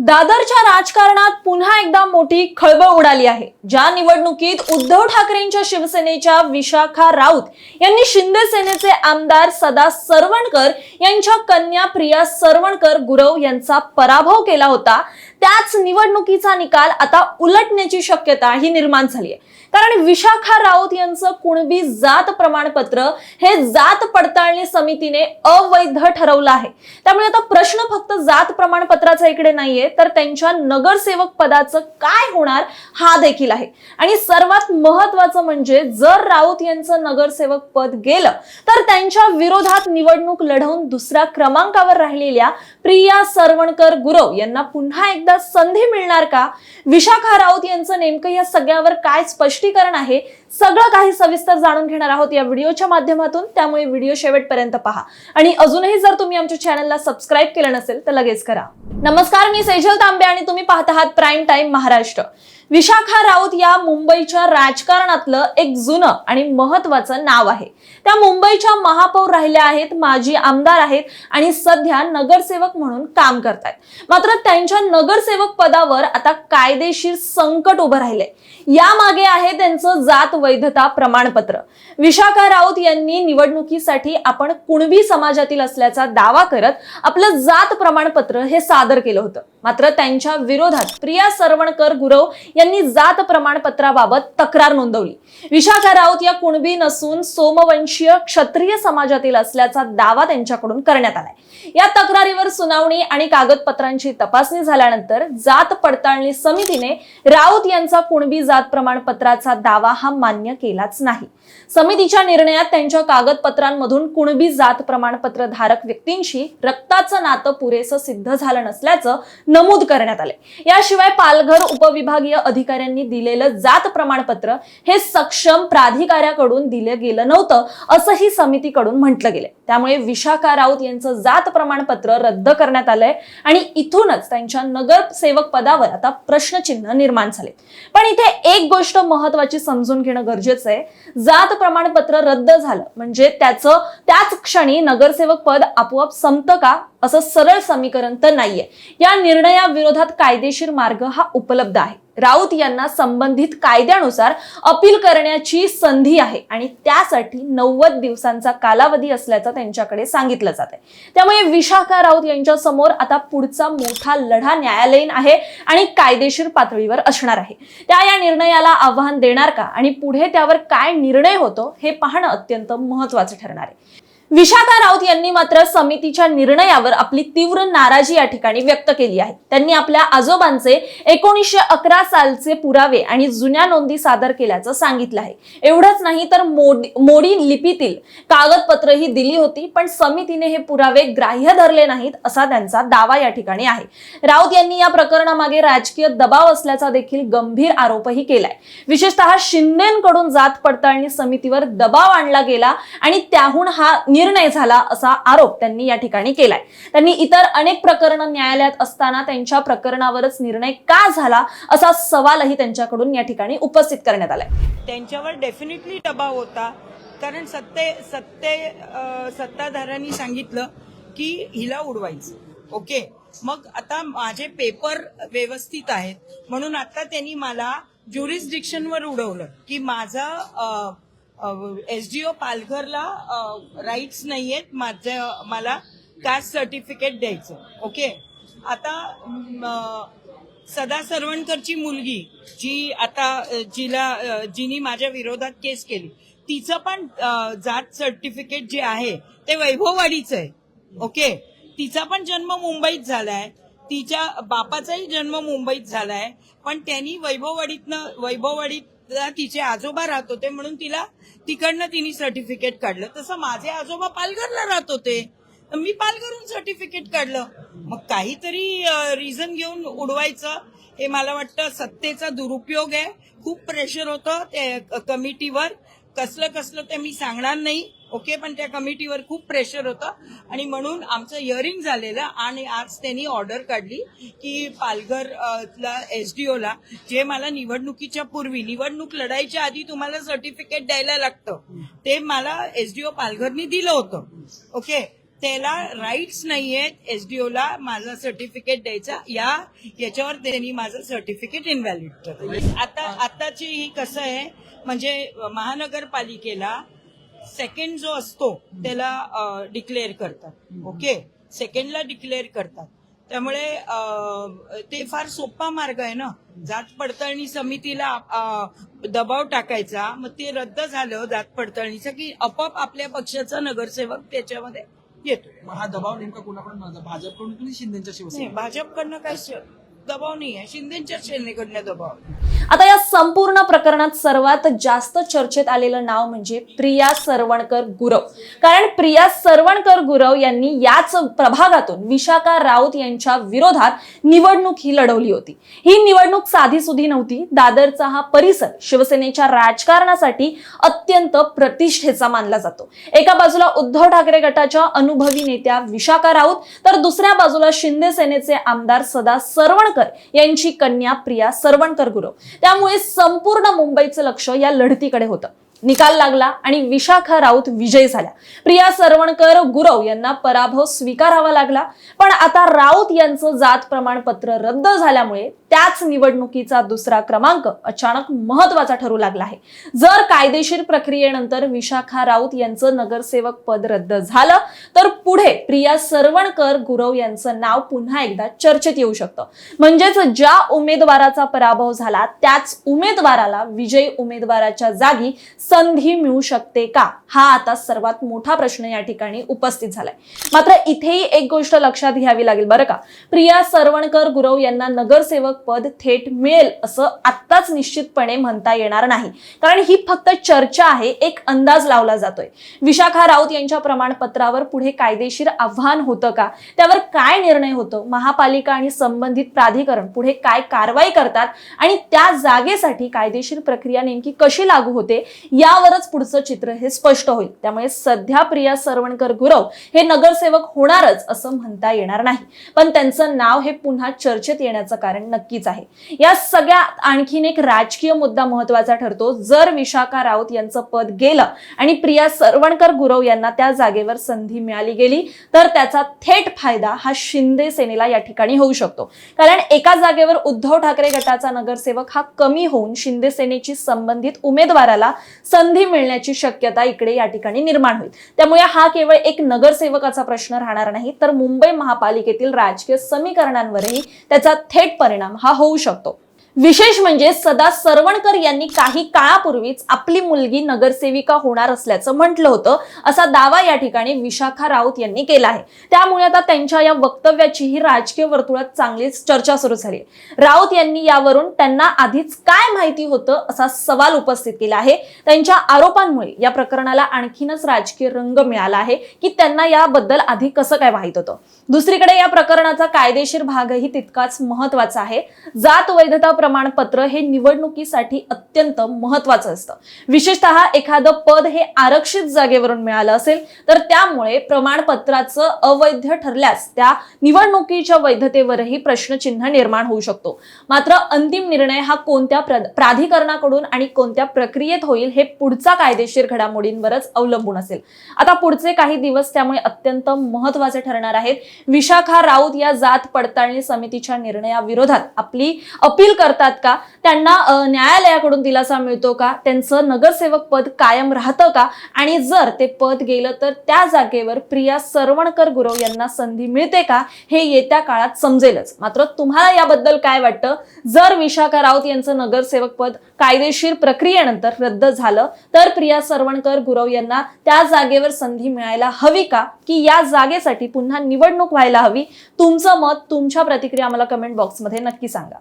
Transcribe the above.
दादरच्या राजकारणात पुन्हा एकदा मोठी खळबळ उडाली आहे। ज्या निवडणुकीत उद्धव ठाकरेंच्या शिवसेनेच्या विशाखा राऊत यांनी शिंदे सेनेचे आमदार सदा सरवणकर यांच्या कन्या प्रिया सरवणकर गुरव यांचा पराभव केला होता, त्याच निवडणुकीचा निकाल आता उलटण्याची शक्यता ही निर्माण झाली आहे। कारण विशाखा राऊत यांचं कुणबी जात प्रमाणपत्र हे जात पडताळणी समितीने अवैध ठरवलं आहे। त्यामुळे आता प्रश्न फक्त जात प्रमाणपत्राचा इकडे नाहीये, तर त्यांच्या नगरसेवक पदाचं काय होणार हा देखील आहे। आणि सर्वात महत्त्वाचं म्हणजे जर राऊत यांचं नगरसेवक पद गेलं तर त्यांच्या विरोधात निवडणूक लढवून दुसऱ्या क्रमांकावर राहिलेल्या प्रिया सरवणकर गुरव यांना पुन्हा एकदा संधी मिळणार का? विशाखा राऊत यांचं नेमकं या सगळ्यावर काय स्पष्टीकरण आहे, सगळं काही सविस्तर जाणून घेणार आहोत या व्हिडिओच्या माध्यमातून। त्यामुळे व्हिडिओ शेवटपर्यंत पहा आणि अजूनही जर तुम्ही आमच्या चॅनलला सबस्क्राइब केलं नसेल तर लगेच करा। नमस्कार, मी सेजल तांबे आणि तुम्ही पाहत आहात प्राइम टाइम महाराष्ट्र। विशाखा राऊत या मुंबईच्या राजकारणातलं एक जुनं आणि महत्त्वाचं नाव आहे। त्या मुंबईच्या महापौर राहिल्या आहेत, माजी आमदार आहेत आणि सध्या नगरसेवक म्हणून काम करतायत। मात्र त्यांच्या नगरसेवक पदावर आता कायदेशीर संकट उभं राहिलंय। यामागे आहे त्यांचं जात वैधता प्रमाणपत्र। विशाखा राऊत यांनी निवडणुकीसाठी आपण कुणबी समाजातील असल्याचा दावा करत आपलं जात प्रमाणपत्र हे सादर केलं होतं। मात्र त्यांच्या विरोधात प्रिया सरवणकर गुरव यांनी जात प्रमाणपत्राबाबत तक्रार नोंदवली। विशाखा राऊत या कुणबी नसून सोमवंशीय क्षत्रिय समाजातील असल्याचा दावा त्यांच्याकडून करण्यात आलाय। या तक्रारीवर सुनावणी आणि कागदपत्रांची तपासणी झाल्यानंतर जात पडताळणी समितीने राऊत यांचा कुणबी जात प्रमाणपत्राचा दावा हा मान्य केलाच नाही। समितीच्या निर्णयात त्यांच्या कागदपत्रांमधून कुणबी जात प्रमाणपत्र धारक व्यक्तींशी रक्ताचं नातं पुरेसं सिद्ध झालं नसल्याचं नमूद करण्यात आले। याशिवाय पालघर उपविभागीय अधिकाऱ्यांनी दिलेलं जात प्रमाणपत्र हे सक्षम प्राधिकाऱ्याकडून दिलं गेलं नव्हतं असंही समितीकडून म्हटलं गेलंय। त्यामुळे विशाखा राऊत यांचं जात प्रमाणपत्र रद्द करण्यात आलंय आणि इथूनच त्यांच्या नगरसेवक पदावर आता प्रश्नचिन्ह निर्माण झाले। पण इथे एक गोष्ट महत्त्वाची समजून घेणं गरजेचं आहे, जात प्रमाणपत्र रद्द झालं म्हणजे त्याच क्षणी नगरसेवक पद आपोआप संपतं का असं सरळ समीकरण तर नाहीये। या निर्णयाविरोधात कायदेशीर मार्ग हा उपलब्ध आहे। राऊत यांना संबंधित कायद्यानुसार अपील करण्याची संधी आहे आणि त्यासाठी 90 दिवसांचा कालावधी असल्याचं त्यांच्याकडे सांगितलं जातंय। त्यामुळे विशाखा राऊत यांच्या समोर आता पुढचा मोठा लढा न्यायालयीन आहे आणि कायदेशीर पातळीवर असणार आहे। त्या या निर्णयाला आव्हान देणार का आणि पुढे त्यावर काय निर्णय होतो हे पाहणं अत्यंत महत्त्वाचं ठरणार आहे। विशाखा राऊत यांनी मात्र समितीच्या निर्णयावर आपली तीव्र नाराजी या ठिकाणी व्यक्त केली आहे। त्यांनी आपल्या आजोबांचे 1911 सालचे पुरावे आणि जुन्या नोंदी सादर केल्याचं सांगितलं आहे। एवढंच नाही तर मोडी लिपीतील कागदपत्रही दिली होती, पण समितीने हे पुरावे ग्राह्य धरले नाहीत असा त्यांचा दावा या ठिकाणी आहे। राऊत यांनी या प्रकरणामागे राजकीय दबाव असल्याचा देखील गंभीर आरोपही केलाय। विशेषतः शिंदेंकडून जात पडताळणी समितीवर दबाव आणला गेला आणि त्याहून हा निर्णय झाला असा आरोप त्यांनी या ठिकाणी केलाय। त्यांनी इतर अनेक प्रकरणं न्यायालयात असताना त्यांच्या प्रकरणावरच निर्णय का झाला असा सवालही त्यांच्याकडून या ठिकाणी उपस्थित करण्यात आलाय। त्यांच्यावर डेफिनेटली दबाव होता, कारण सत्ताधाऱ्यांनी सांगितलं की हिला उडवायचं। ओके, मग आता माझे पेपर व्यवस्थित आहेत म्हणून आता त्यांनी मला ज्युरिस्डिक्शनवर उडवलं की माझा SDO पालघरला राईट्स नाहीयेत मला कास्ट सर्टिफिकेट द्यायचं। ओके, आता सदा सरवणकरची मुलगी जी आता जिनी माझ्या विरोधात केस केली, तिचं पण जात सर्टिफिकेट जे आहे ते वैभववाडीचं आहे। ओके, तिचा पण जन्म मुंबईत झालाय, तिच्या बापाचाही जन्म मुंबईत झालाय, पण त्यांनी वैभववाडीत तिचे आजोबा राहत होते म्हणून तिकडनं तिने सर्टिफिकेट काढलं। तसं माझे आजोबा पालघरला राहत होते, मी पालघरून सर्टिफिकेट काढलं। मग काहीतरी रिझन घेऊन उडवायचं हे मला वाटतं सत्तेचा दुरुपयोग आहे। खूप प्रेशर होतं त्या कमिटीवर, कसलं ते मी सांगणार नाही। ओके, पण त्या कमिटीवर खूप प्रेशर होतं आणि म्हणून आमचं हिअरिंग झालेलं आणि आज त्यांनी ऑर्डर काढली की पालघरला SDOला जे मला निवडणुकीच्या पूर्वी निवडणूक लढायच्या आधी तुम्हाला सर्टिफिकेट द्यायला लागतं ते मला SDO पालघरनी दिलं होतं। ओके, त्याला राईट्स नाहीयेत SDO ला माझा सर्टिफिकेट द्यायचा, याच्यावर त्यांनी माझं सर्टिफिकेट इनव्हॅलिड ठरवलं. आताची ही कसं आहे म्हणजे महानगरपालिकेला सेकंड जो असतो त्याला डिक्लेअर करतात. ओके, सेकंडला डिक्लेअर करतात. त्यामुळे ते फार सोपा मार्ग आहे ना. जात पडताळणी समितीला दबाव टाकायचा, मग ते रद्द झालं जात पडताळणीचं की आपोआप आपल्या पक्षाचा नगरसेवक त्याच्यामध्ये येतो. हा दबाव नेमका कोणाकडून भाजपकडून की शिंदेच्या शिवसेना? भाजपकडनं काय दबाव नाही आहे, शिंदेच्या सेनेकडनं दबाव. आता या संपूर्ण प्रकरणात सर्वात जास्त चर्चेत आलेलं नाव म्हणजे प्रिया सरवणकर गुरव. कारण प्रिया सरवणकर गुरव यांनी याच प्रभागातून विशाखा राऊत यांच्या विरोधात निवडणूक ही लढवली होती. ही निवडणूक साधीसुधी नव्हती. दादरचा हा परिसर शिवसेनेच्या राजकारणासाठी अत्यंत प्रतिष्ठेचा मानला जातो. एका बाजूला उद्धव ठाकरे गटाच्या अनुभवी नेत्या विशाखा राऊत, तर दुसऱ्या बाजूला शिंदे सेनेचे आमदार सदा सरवणकर यांची कन्या प्रिया सरवणकर गुरव. त्यामुळे संपूर्ण मुंबईचं लक्ष या लढतीकडे होतं. निकाल लागला आणि विशाखा राऊत विजयी झाल्या. प्रिया सरवणकर गुरव यांना पराभव स्वीकारावा लागला. पण आता राऊत यांचं जात प्रमाणपत्र रद्द झाल्यामुळे त्याच निवडणुकीचा दुसरा क्रमांक अचानक महत्वाचा ठरू लागला आहे. जर कायदेशीर प्रक्रियेनंतर विशाखा राऊत यांचं नगरसेवक पद रद्द झालं तर पुढे प्रिया सरवणकर गुरव यांचं नाव पुन्हा एकदा चर्चेत येऊ शकतं. म्हणजेच ज्या उमेदवाराचा पराभव झाला त्याच उमेदवाराला विजयी उमेदवाराच्या जागी संधी मिळू शकते का, हा आता सर्वात मोठा प्रश्न या ठिकाणी उपस्थित झालाय. मात्र इथेही एक गोष्ट लक्षात घ्यावी लागेल बरं का. प्रिया सरवणकर गुरव यांना नगरसेवक पद थेट मिळेल असं आत्ताच निश्चितपणे म्हणता येणार नाही. कारण ही फक्त चर्चा आहे, एक अंदाज लावला जातोय. विशाखा राऊत यांच्या प्रमाणपत्रावर पुढे कायदेशीर आव्हान होतं का, त्यावर काय निर्णय होतो, महापालिका आणि संबंधित प्राधिकरण पुढे काय कारवाई करतात आणि त्या जागेसाठी कायदेशीर प्रक्रिया नेमकी कशी लागू होते यावरच पुढचं चित्र हे स्पष्ट होईल. त्यामुळे सध्या प्रिया सरवणकर गुरव हे नगरसेवक होणारच असं म्हणता येणार नाही. पण त्यांचं नाव हे पुन्हा चर्चेत येण्याचं कारण नक्कीच आहे. या सगळ्यात आणखीन एक राजकीय मुद्दा महत्वाचा ठरतो. जर विशाखा राऊत यांचं पद गेलं आणि प्रिया सरवणकर गुरव यांना त्या जागेवर संधी मिळाली गेली तर त्याचा थेट फायदा हा शिंदे सेनेला या ठिकाणी होऊ शकतो. कारण एका जागेवर उद्धव ठाकरे गटाचा नगरसेवक हा कमी होऊन शिंदे सेनेची संबंधित उमेदवाराला संधी मिळण्याची शक्यता इकडे या ठिकाणी निर्माण होईल. त्यामुळे हा केवळ एक नगरसेवकाचा प्रश्न राहणार नाही तर मुंबई महापालिकेतील राजकीय समीकरणांवरही त्याचा थेट परिणाम हा होऊ शकतो. विशेष म्हणजे सदा सरवणकर यांनी काही काळापूर्वीच आपली मुलगी नगरसेविका होणार असल्याचं म्हटलं होतं, असा दावा या ठिकाणी विशाखा राऊत यांनी केला आहे. त्यामुळे आता त्यांच्या या वक्तव्याचीही राजकीय वर्तुळात चांगलीच चर्चा सुरू झाली. राऊत यांनी यावरून त्यांना आधीच काय माहिती होतं असा सवाल उपस्थित केला आहे. त्यांच्या आरोपांमुळे या प्रकरणाला आणखीनच राजकीय रंग मिळाला आहे की त्यांना याबद्दल आधी कसं काय माहित होतं. दुसरीकडे या प्रकरणाचा कायदेशीर भागही तितकाच महत्वाचा आहे. जात वैधता प्रमाणपत्र हे निवडणुकीसाठी अत्यंत महत्वाचं असतं. विशेषतः एखादं पद हे आरक्षित जागेवरून मिळालं असेल तर त्यामुळे प्रमाणपत्राचं अवैध ठरल्यास त्या निवडणुकीच्या वैधतेवरही प्रश्नचिन्ह निर्माण होऊ शकतो. मात्र अंतिम निर्णय हा कोणत्या प्राधिकरणाकडून आणि कोणत्या प्रक्रियेत होईल हे पुढच्या कायदेशीर घडामोडींवरच अवलंबून असेल. आता पुढचे काही दिवस त्यामुळे अत्यंत महत्वाचे ठरणार आहेत. विशाखा राऊत या जात पडताळणी समितीच्या निर्णयाविरोधात आपली अपील करतात का, त्यांना न्यायालयाकडून दिलासा मिळतो का, त्यांचं नगरसेवक पद कायम राहतं का आणि जर ते पद गेलं तर त्या जागेवर प्रिया सरवणकर गुरव यांना संधी मिळते का, हे येत्या काळात समजेलच. मात्र तुम्हाला याबद्दल काय वाटतं? जर विशाखा राऊत यांचं नगरसेवक पद कायदेशीर प्रक्रियेनंतर रद्द झालं तर प्रिया सरवणकर गुरव यांना त्या जागेवर संधी मिळायला हवी का, की या जागेसाठी पुन्हा निवडणूक व्हायला हवी? तुमचं मत, तुमच्या प्रतिक्रिया आम्हाला कमेंट बॉक्समध्ये नक्की सांगा.